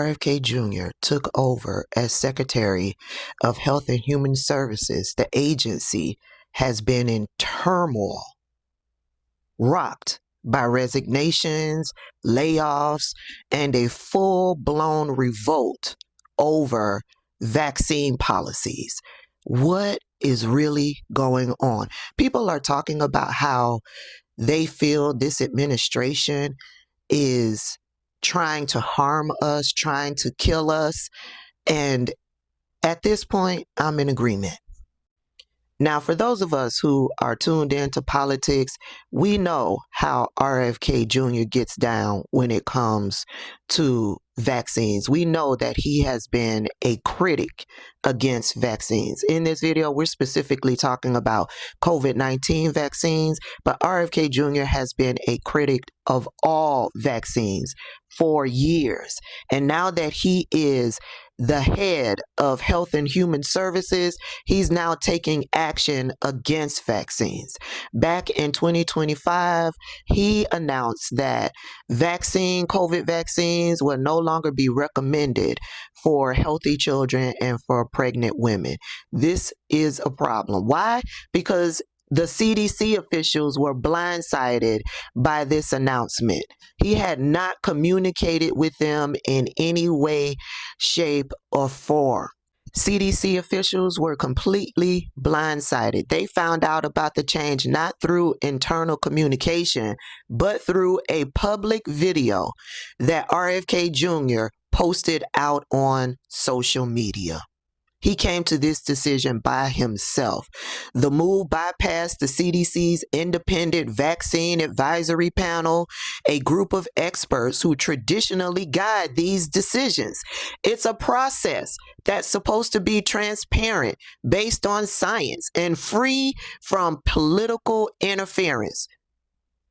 RFK Jr. took over as Secretary of Health and Human Services, the agency has been in turmoil, rocked by resignations, layoffs, and a full-blown revolt over vaccine policies. What is really going on? People are talking about how they feel this administration is trying to harm us, trying to kill us. And at this point, I'm in agreement. Now, for those of us who are tuned into politics, we know how RFK Jr. gets down when it comes to vaccines. We know that he has been a critic against vaccines. In this video, we're specifically talking about COVID-19 vaccines, but RFK Jr. has been a critic of all vaccines for years. And now that he is the head of Health and Human Services, he's now taking action against vaccines. Back in 2025, he announced that COVID vaccines will no longer be recommended for healthy children and for pregnant women. This is a problem. Why? Because the CDC officials were blindsided by this announcement. He had not communicated with them in any way, shape, or form. CDC officials were completely blindsided. They found out about the change not through internal communication, but through a public video that RFK Jr. posted out on social media. He came to this decision by himself. The move bypassed the CDC's independent vaccine advisory panel, a group of experts who traditionally guide these decisions. It's a process that's supposed to be transparent, based on science, and free from political interference.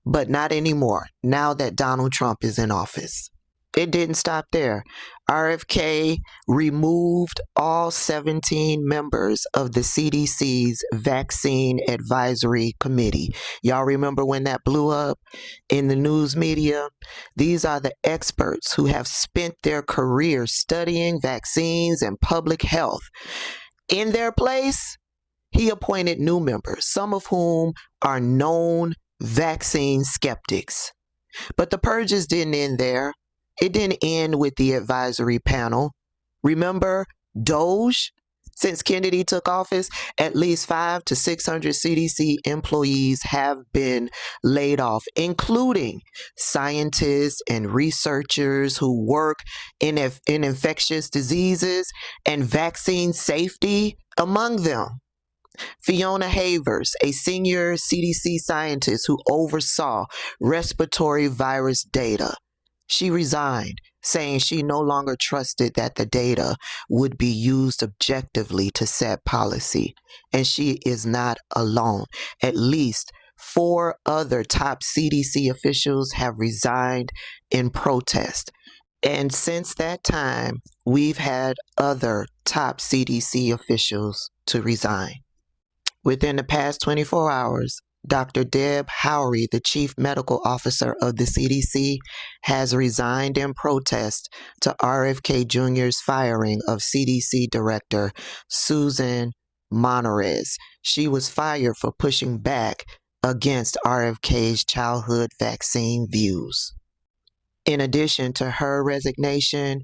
But not anymore, now that Donald Trump is in office. It didn't stop there. RFK removed all 17 members of the CDC's Vaccine Advisory Committee. Y'all remember when that blew up in the news media? These are the experts who have spent their career studying vaccines and public health. In their place, he appointed new members, some of whom are known vaccine skeptics. But the purges didn't end there. It didn't end with the advisory panel. Remember Doge? Since Kennedy took office, at least 500 to 600 CDC employees have been laid off, including scientists and researchers who work in infectious diseases and vaccine safety among them. Fiona Havers, a senior CDC scientist who oversaw respiratory virus data, she resigned, saying she no longer trusted that the data would be used objectively to set policy. And she is not alone. At least 4 other top CDC officials have resigned in protest. And since that time, we've had other top CDC officials to resign. Within the past 24 hours, Dr. Deb Howry, the chief medical officer of the CDC, has resigned in protest to RFK Jr.'s firing of CDC Director Susan Monterez. She was fired for pushing back against RFK's childhood vaccine views. In addition to her resignation,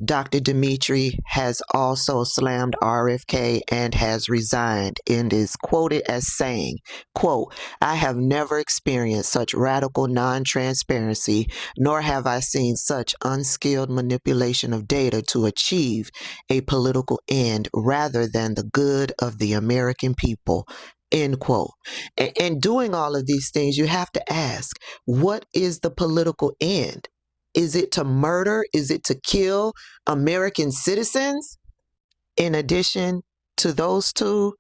Dr. Dimitri has also slammed RFK and has resigned and is quoted as saying, quote, "I have never experienced such radical non-transparency, nor have I seen such unskilled manipulation of data to achieve a political end rather than the good of the American people." End quote. And doing all of these things, you have to ask, what is the political end? Is it to murder? Is it to kill American citizens? In addition to those two,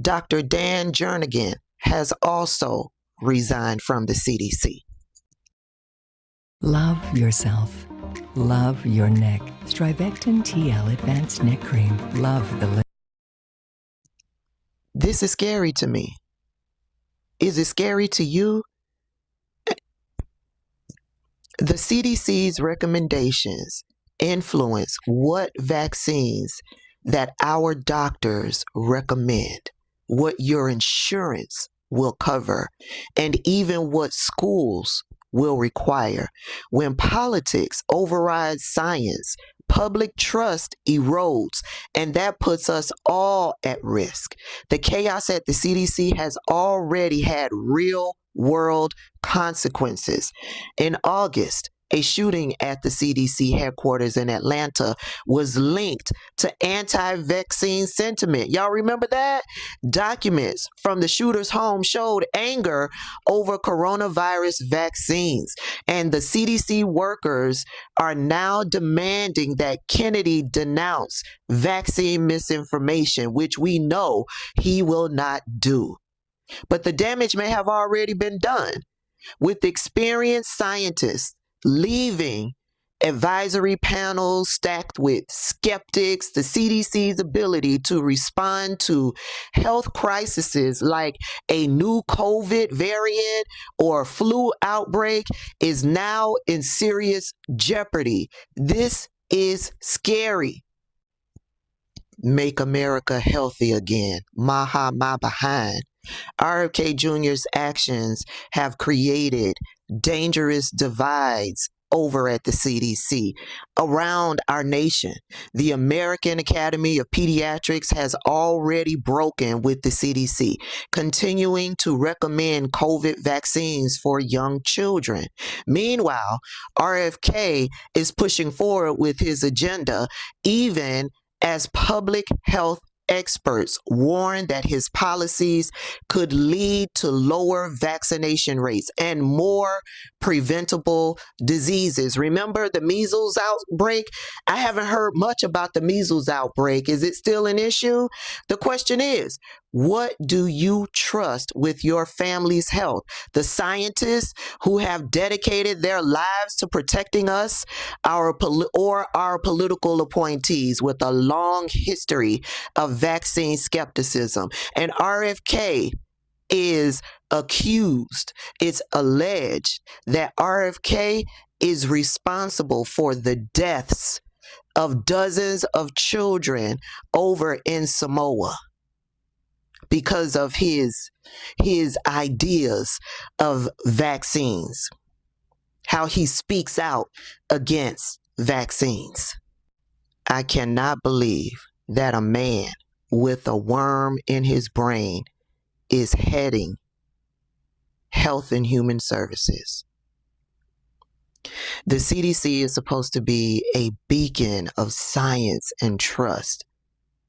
Dr. Dan Jernigan has also resigned from the CDC. Love yourself. Love your neck. Strivectin TL Advanced Neck Cream. Love the This is scary to me. Is it scary to you? The CDC's recommendations influence what vaccines that our doctors recommend, what your insurance will cover, and even what schools will require. When politics overrides science, public trust erodes, and that puts us all at risk. The chaos at the CDC has already had real world consequences. In August, a shooting at the CDC headquarters in Atlanta was linked to anti-vaccine sentiment. Y'all remember that? Documents from the shooter's home showed anger over coronavirus vaccines, and the CDC workers are now demanding that Kennedy denounce vaccine misinformation, which we know he will not do. But the damage may have already been done, with experienced scientists leaving advisory panels stacked with skeptics. The CDC's ability to respond to health crises like a new COVID variant or flu outbreak is now in serious jeopardy. This is scary. Make America healthy again. Maha my behind. RFK Jr.'s actions have created dangerous divides over at the CDC around our nation. The American Academy of Pediatrics has already broken with the CDC, continuing to recommend COVID vaccines for young children. Meanwhile, RFK is pushing forward with his agenda, even as public health experts warn that his policies could lead to lower vaccination rates and more preventable diseases. Remember the measles outbreak? I haven't heard much about the measles outbreak. Is it still an issue? The question is, what do you trust with your family's health? The scientists who have dedicated their lives to protecting us, or our political appointees with a long history of vaccine skepticism? And RFK is accused, it's alleged that RFK is responsible for the deaths of dozens of children over in Samoa because of his ideas of vaccines, how he speaks out against vaccines. I cannot believe that a man with a worm in his brain is heading Health and Human Services. The CDC is supposed to be a beacon of science and trust,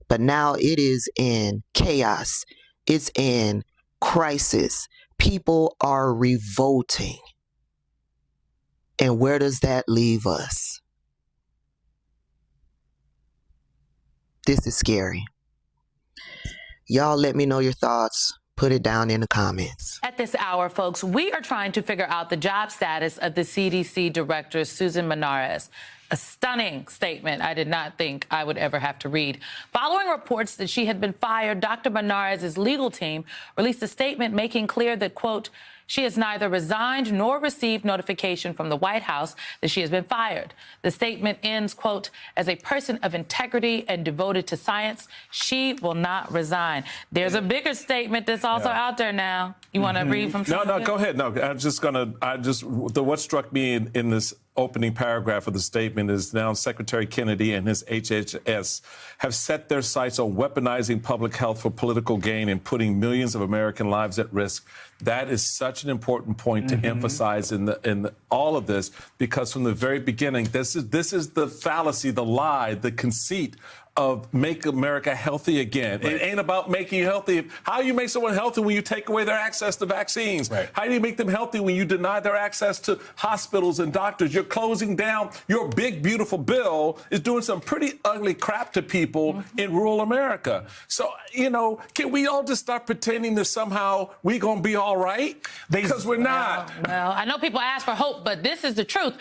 but now it is in chaos. It's in crisis. People are revolting. And where does that leave us? This is scary. Y'all let me know your thoughts. Put it down in the comments. At this hour, folks, we are trying to figure out the job status of the CDC director, Susan Menarez. A stunning statement I did not think I would ever have to read. Following reports that she had been fired, Dr. Menarez's legal team released a statement making clear that, quote, she has neither resigned nor received notification from the White House that she has been fired. The statement ends, quote, as a person of integrity and devoted to science, she will not resign. There's a bigger statement that's also out there now. You want to read from No, go ahead. No, what struck me in this opening paragraph of the statement is now Secretary Kennedy and his HHS have set their sights on weaponizing public health for political gain and putting millions of American lives at risk. That is such an important point to emphasize in all of this, because from the very beginning, this is the fallacy, the lie, the conceit of make America healthy again. Right. It ain't about making you healthy. How do you make someone healthy when you take away their access to vaccines? Right. How do you make them healthy when you deny their access to hospitals and doctors? You're closing down. Your big, beautiful bill is doing some pretty ugly crap to people in rural America. So, can we all just start pretending that somehow we're going to be all right? Because we're not. Well, I know people ask for hope, but this is the truth.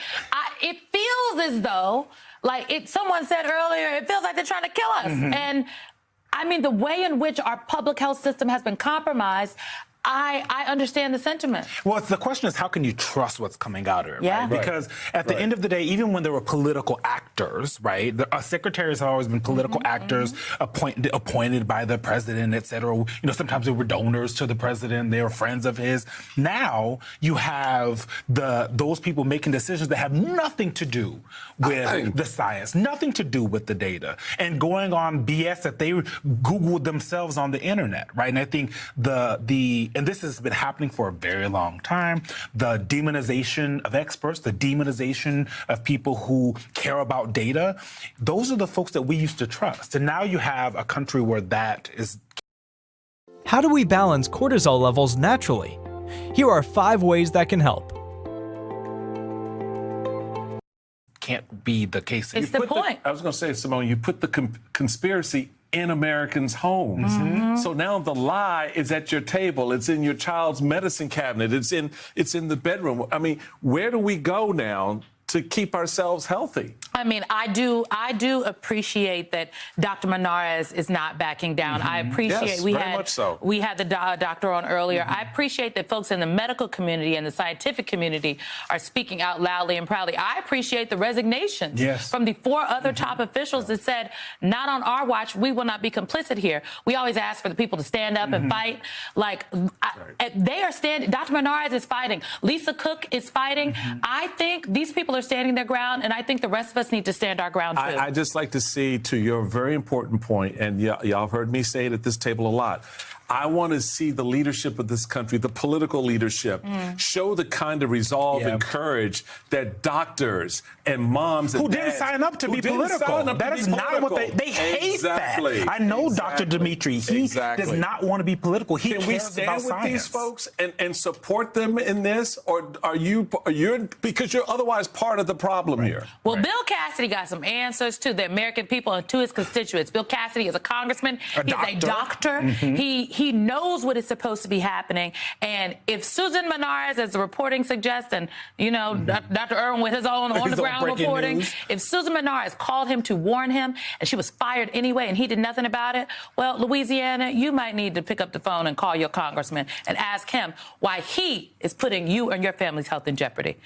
It feels as though, someone said earlier, it feels like they're trying to kill us. And I mean, the way in which our public health system has been compromised, I understand the sentiment. Well, the question is, how can you trust what's coming out of it, Yeah. right? Because at the end of the day, even when there were political actors, right, secretaries have always been political actors appointed by the president, et cetera. You know, sometimes they were donors to the president. They were friends of his. Now you have those people making decisions that have nothing to do with the science, nothing to do with the data, and going on BS that they Googled themselves on the internet, right? And I think and this has been happening for a very long time, the demonization of experts, the demonization of people who care about data, those are the folks that we used to trust. And now you have a country where that is. How do we balance cortisol levels naturally? Here are 5 ways that can help. Can't be the case. It's the point. I was going to say, Simone, you put the conspiracy in Americans' homes. So now the lie is at your table. It's in your child's medicine cabinet. It's in the bedroom. I mean, where do we go now to keep ourselves healthy? I mean, I do appreciate that Dr. Manares is not backing down. I appreciate Yes, very much so. We had the doctor on earlier. I appreciate that folks in the medical community and the scientific community are speaking out loudly and proudly. I appreciate the resignations from the 4 other top officials that said, not on our watch, we will not be complicit here. We always ask for the people to stand up and fight. Like, they are standing. Dr. Manares is fighting. Lisa Cook is fighting. I think these people are standing their ground, and I think the rest of us need to stand our ground, too. I just like to see, to your very important point, and y'all have heard me say it at this table a lot, I want to see the leadership of this country, the political leadership, show the kind of resolve and courage that doctors and moms and who dads, didn't sign up to be political. That is not what they hate that. I know Dr. Dimitri. He does not want to be political. He Can cares we stand about with science. these folks and support them in this, or are you're because you're otherwise part of the problem here? Well, Bill Cassidy got some answers to the American people and to his constituents. Bill Cassidy is a congressman. He's a doctor. He knows what is supposed to be happening. And if Susan Manares, as the reporting suggests, and, you know, Dr. Irwin with his own on-the-ground reporting, if Susan Manares called him to warn him and she was fired anyway and he did nothing about it, well, Louisiana, you might need to pick up the phone and call your congressman and ask him why he is putting you and your family's health in jeopardy.